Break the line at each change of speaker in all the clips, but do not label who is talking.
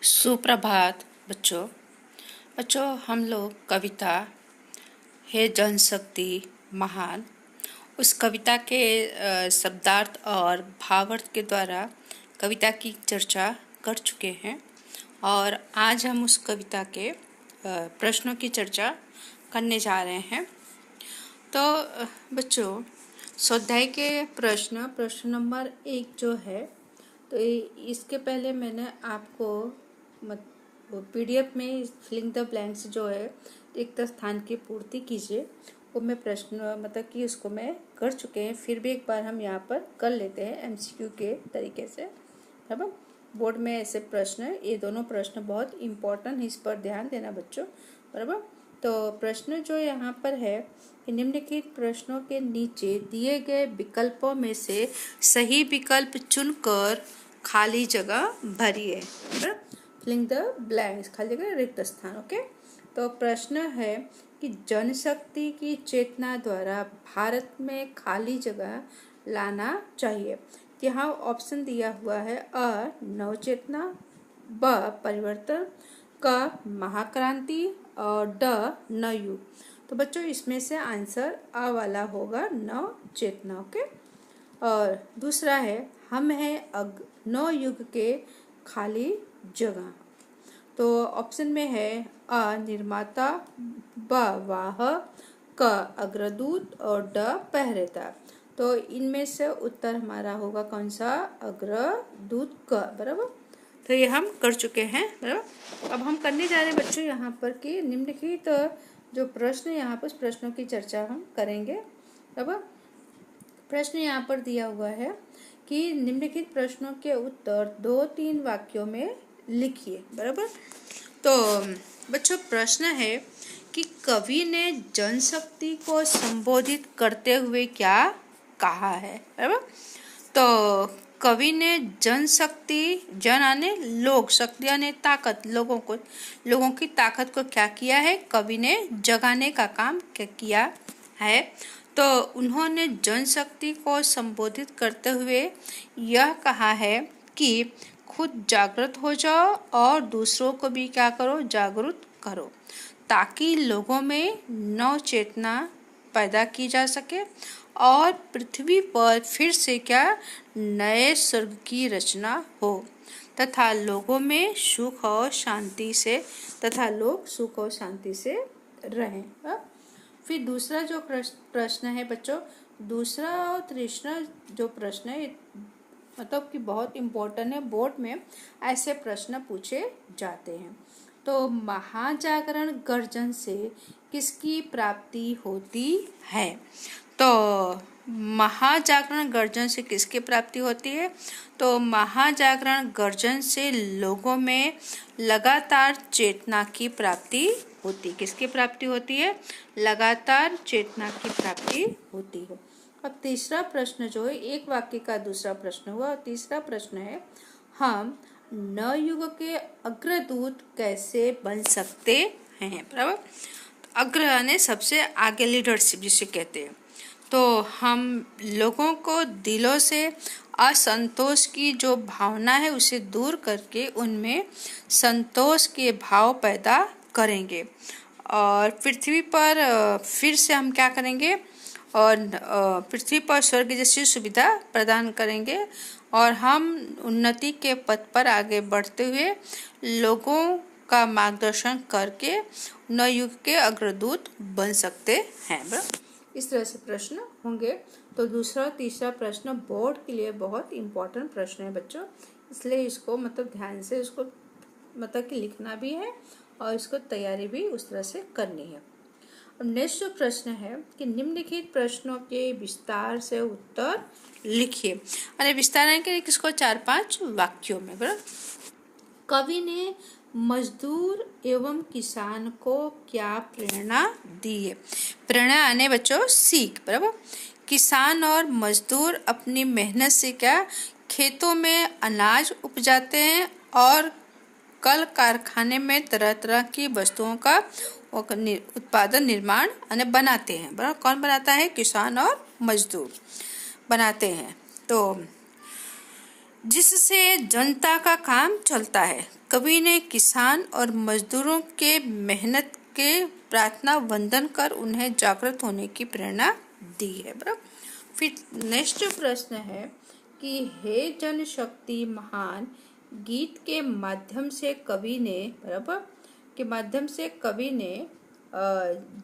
सुप्रभात बच्चों। हम लोग कविता है जनशक्ति महान, उस कविता के शब्दार्थ और भावार्थ के द्वारा कविता की चर्चा कर चुके हैं और आज हम उस कविता के प्रश्नों की चर्चा करने जा रहे हैं। तो बच्चों, स्वाध्याय के प्रश्न नंबर 1 जो है, तो इसके पहले मैंने आपको PDF में फिलिंग द ब्लैंक्स जो है रिक्त स्थान की पूर्ति कीजिए, वो मैं प्रश्न कि उसको मैं कर चुके हैं। फिर भी एक बार हम यहाँ पर कर लेते हैं MCQ के तरीके से। बराबर, बोर्ड में ऐसे प्रश्न, ये दोनों प्रश्न बहुत इम्पोर्टेंट है, इस पर ध्यान देना बच्चों। बराबर, तो प्रश्न जो यहाँ पर है कि निम्नलिखित प्रश्नों के नीचे दिए गए विकल्पों में से सही विकल्प चुनकर खाली जगह भरिए। फिलिंग द ब्लैंक्स, खाली जगह रिक्त स्थान। ओके, तो प्रश्न है कि जनशक्ति की चेतना द्वारा भारत में खाली जगह लाना चाहिए। यहाँ ऑप्शन दिया हुआ है अ नवचेतना, ब परिवर्तन, क महाक्रांति और ड नवयुग। तो बच्चों, इसमें से आंसर अ वाला होगा, नवचेतना। ओके, और दूसरा है हम हैं नवयुग के खाली जगह। तो ऑप्शन में है अ निर्माता, ब वाहक, क अग्रदूत और ड पहरेदार। तो इनमें से उत्तर हमारा होगा कौन सा? अग्रदूत, क। बराबर, तो ये हम कर चुके हैं। बराबर, अब हम करने जा रहे हैं बच्चों यहाँ पर कि निम्नलिखित जो प्रश्न यहाँ पर, उस प्रश्नों की चर्चा हम करेंगे। बराबर, प्रश्न यहाँ पर दिया हुआ है कि निम्नलिखित प्रश्नों के उत्तर 2-3 वाक्यों में लिखिए। बराबर, तो बच्चों प्रश्न है कि कवि ने जनशक्ति को संबोधित करते हुए क्या कहा है। बराबर, तो कवि ने जनशक्ति, जन आने लोग, शक्ति आने ताकत, लोगों की ताकत को क्या किया है? कवि ने जगाने का काम किया है। तो उन्होंने जनशक्ति को संबोधित करते हुए यह कहा है कि खुद जागृत हो जाओ और दूसरों को भी क्या करो? जागरूक करो, ताकि लोगों में नव चेतना पैदा की जा सके और पृथ्वी पर फिर से क्या? नए स्वर्ग की रचना हो तथा लोगों में सुख और शांति से रहें। फिर दूसरा जो प्रश्न है बच्चों, दूसरा और तीसरा जो प्रश्न है कि बहुत इम्पोर्टेंट है, बोर्ड में ऐसे प्रश्न पूछे जाते हैं। तो महाजागरण गर्जन से किसकी प्राप्ति होती है? तो महाजागरण गर्जन से किसकी प्राप्ति होती है? तो महाजागरण गर्जन से लोगों में लगातार चेतना की प्राप्ति होती। किसकी प्राप्ति होती है? लगातार चेतना की प्राप्ति होती है। अब तीसरा प्रश्न जो है, एक वाक्य का दूसरा प्रश्न हुआ, और तीसरा प्रश्न है हम नवयुग के अग्रदूत कैसे बन सकते हैं। बराबर, अग्र यानी सबसे आगे, लीडरशिप जिसे कहते हैं। तो हम लोगों को दिलों से असंतोष की जो भावना है उसे दूर करके उनमें संतोष के भाव पैदा करेंगे और पृथ्वी पर फिर से हम क्या करेंगे? और पृथ्वी पर स्वर्ग जैसी सुविधा प्रदान करेंगे और हम उन्नति के पथ पर आगे बढ़ते हुए लोगों का मार्गदर्शन करके नवयुग के अग्रदूत बन सकते हैं। इस तरह से प्रश्न होंगे। तो दूसरा और तीसरा प्रश्न बोर्ड के लिए बहुत इम्पोर्टेंट प्रश्न है बच्चों, इसलिए इसको ध्यान से इसको कि लिखना भी है और इसको तैयारी भी उस तरह से करनी है। अब नेक्स्ट जो प्रश्न है कि निम्नलिखित प्रश्नों के विस्तार से उत्तर लिखिए। अरे विस्तार है कि किसको? 4-5 वाक्यों में। बराबर, कवि ने मजदूर एवं किसान को क्या प्रेरणा दी है? प्रेरणा आने बच्चों सीख। बराबर, किसान और मजदूर अपनी मेहनत से क्या खेतों में अनाज उपजाते हैं और कल कारखाने में तरह तरह की वस्तुओं का उत्पादन, निर्माण बनाते हैं। बराबर, कौन बनाता है? किसान और मजदूर बनाते हैं। तो जिससे जनता का काम चलता है। कवि ने किसान और मजदूरों के मेहनत के प्रार्थना वंदन कर उन्हें जागृत होने की प्रेरणा दी है। बराबर। फिर नेक्स्ट जो प्रश्न है कि हे जनशक्ति महान गीत के माध्यम से कवि ने बराबर के माध्यम से कवि ने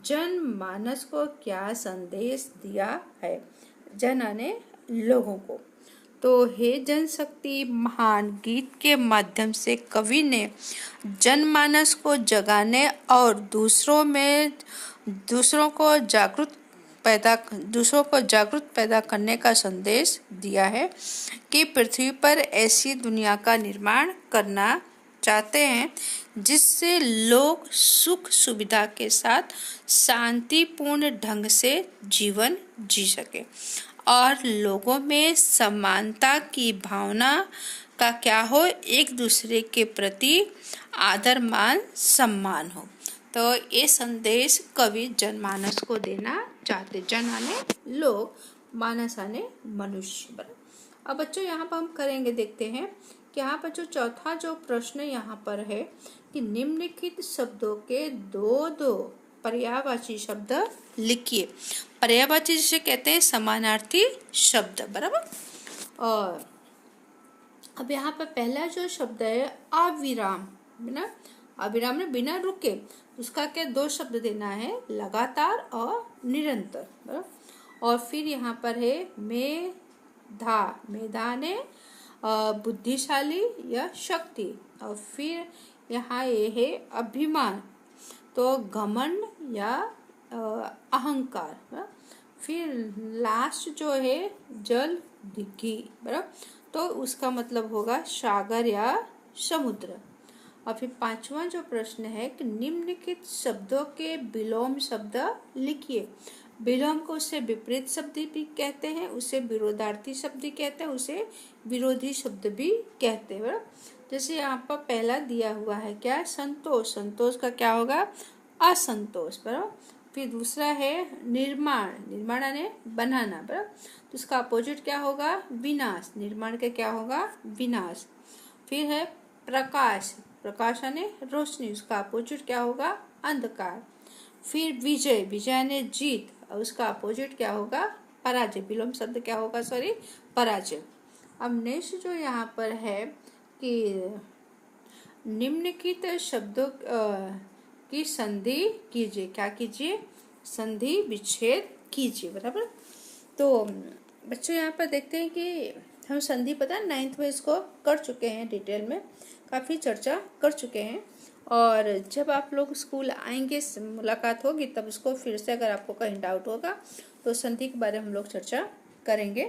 जनमानस को क्या संदेश दिया है। जन आने लोगों को। तो हे जनशक्ति महान गीत के माध्यम से कवि ने जनमानस को जगाने और दूसरों को जागरूक पैदा करने का संदेश दिया है कि पृथ्वी पर ऐसी दुनिया का निर्माण करना चाहते हैं जिससे लोग सुख सुविधा के साथ शांतिपूर्ण ढंग से जीवन जी सके और लोगों में समानता की भावना का क्या हो, एक दूसरे के प्रति आदर मान सम्मान हो। तो ये संदेश कवि जनमानस को देना चाहते। जन आने लोग, मानस आने मनुष्य। अब बच्चों यहाँ पर हम करेंगे, देखते हैं कि यहाँ पर जो चौथा जो प्रश्न यहाँ पर है कि निम्नलिखित शब्दों के दो पर्यायवाची शब्द लिखिए। पर्यायवाची जिसे कहते हैं समानार्थी शब्द। बराबर। और अब यहाँ पर पहला जो शब्द है अविराम, अविराम में बिना रुके, उसका क्या दो शब्द देना है, लगातार और निरंतर। बराबर। और फिर यहाँ पर है मेधा ने बुद्धिशाली या शक्ति। और फिर यहाँ ये है अभिमान, तो घमंड या अहंकार। फिर लास्ट जो है जल दिघी। बराबर। तो उसका मतलब होगा सागर या समुद्र। और फिर पांचवा जो प्रश्न है कि निम्नलिखित शब्दों के विलोम शब्द लिखिए। विलोम को उसे विपरीत शब्द भी कहते हैं, उसे विरोधार्थी शब्द कहते हैं, उसे विरोधी शब्द भी कहते हैं। जैसे यहाँ पर पहला दिया हुआ है क्या, संतोष। संतोष का क्या होगा, असंतोष। बराबर। फिर दूसरा है निर्माण, निर्माण यानी बनाना। बराबर। तो उसका अपोजिट क्या होगा, विनाश। निर्माण का क्या होगा, विनाश। फिर है प्रकाश, प्रकाश यानी रोशनी, उसका अपोजिट क्या होगा, अंधकार। फिर विजय, विजय यानी जीत, और उसका अपोजिट क्या होगा, पराजय। विलोम शब्द क्या होगा, पराजय। अब नेक्स्ट जो यहाँ पर है कि निम्नलिखित शब्दों की संधि कीजिए। क्या कीजिए, संधि विच्छेद कीजिए। बराबर। तो बच्चों यहाँ पर देखते हैं कि हम संधि पता है 9th में इसको कर चुके हैं, डिटेल में काफ़ी चर्चा कर चुके हैं। और जब आप लोग स्कूल आएंगे, मुलाकात होगी, तब उसको फिर से अगर आपको कहीं डाउट होगा तो संधि के बारे में हम लोग चर्चा करेंगे।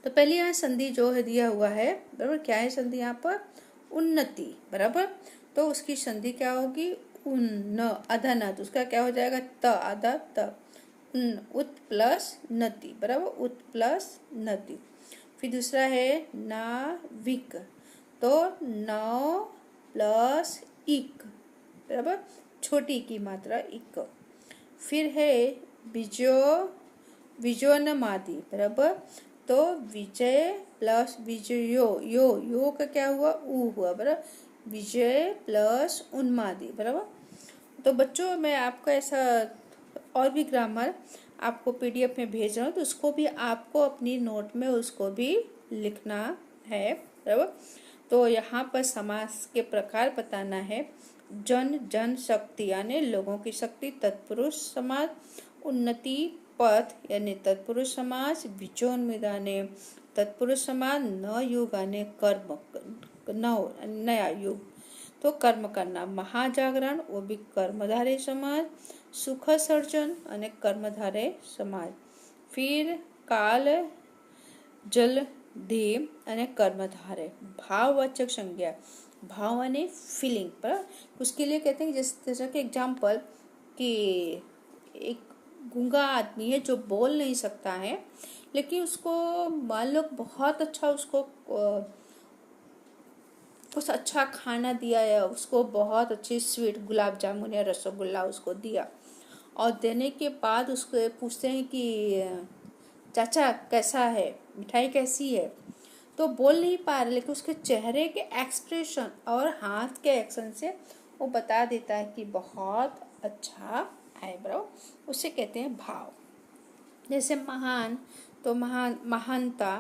तो पहले यहाँ संधि जो है दिया हुआ है। बराबर। क्या है संधि यहाँ पर, उन्नति। बराबर। तो उसकी संधि क्या होगी, उन्न अधन, उसका क्या हो जाएगा, त आधा त, उत प्लस नति। बराबर। उत प्लस नति। फिर दूसरा है नाविक, तो नौ प्लस इक। बराबर। छोटी की मात्रा इक। फिर है विजोन्मादी। बराबर। तो विजय प्लस विजयो, यो का क्या हुआ, ऊ हुआ। बराबर। विजय प्लस उन्मादी। बराबर। तो बच्चों मैं आपको ऐसा और भी ग्रामर आपको पीडीएफ में भेज रहा हूँ, तो उसको भी आपको अपनी नोट में उसको भी लिखना है। बराबर। तो यहाँ पर समास के प्रकार बताना है। जन शक्ति यानी लोगों की शक्ति, तत्पुरुष समाज। उन्नति पथ यानी तत्पुरुष समाज। विचोन्मेद यानी तत्पुरुष समाज। न युग यानी कर्म, नया युग, तो कर्म करना। महाजागरण, वो भी कर्मधारय समाज। सुख सर्जन यानी कर्मधारय समाज। फिर काल जल देव यानी कर्मधारय। भाववाचक संज्ञा, भाव यानी फीलिंग। पर उसके लिए कहते हैं जैसे कि एग्जाम्पल कि एक गूंगा आदमी है जो बोल नहीं सकता है, लेकिन उसको मान लो बहुत अच्छा उसको कुछ अच्छा खाना दिया या उसको बहुत अच्छी स्वीट गुलाब जामुन या रसगुल्ला उसको दिया, और देने के बाद उसको पूछते हैं कि चाचा कैसा है, मिठाई कैसी है, तो बोल नहीं पा रहे, लेकिन उसके चेहरे के एक्सप्रेशन और हाथ के एक्शन से वो बता देता है कि बहुत अच्छा है बराबर। उसे कहते हैं भाव। जैसे महान तो महानता,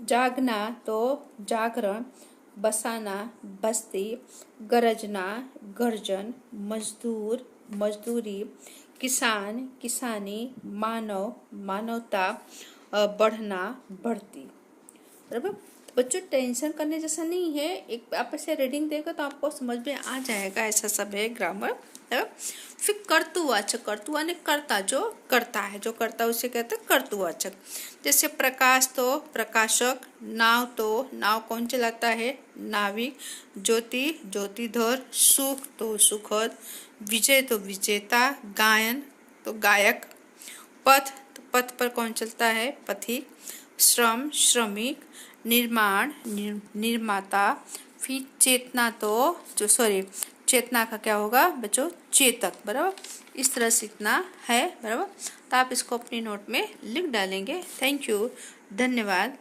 जागना तो जागरण, बसाना बस्ती, गरजना गर्जन, मजदूर मजदूरी, किसान किसानी, मानव मानवता, बढ़ना बढ़ती। बराबर। तो बच्चों टेंशन करने जैसा नहीं है, एक आप ऐसे रीडिंग देगा तो आपको समझ में आ जाएगा, ऐसा सब है ग्रामर। फिर कर्तुवाचक, कर्तुआ ने कर्ता, जो करता है, जो करता है उसे कहते हैं कर्तुवाचक। जैसे प्रकाश तो प्रकाशक, नाव तो नाव कौन चलाता है, नाविक, ज्योति ज्योतिधर, सुख तो सुखद, विजय तो विजेता, गायन तो गायक, पथ तो पथ पर कौन चलता है, पथिक, श्रम श्रमिक, निर्माण निर्माता, फिर चेतना तो जो चेतना का क्या होगा बच्चों, चेतक। बराबर। इस तरह से इतना है बराबर। तो आप इसको अपनी नोट में लिख डालेंगे। थैंक यू, धन्यवाद।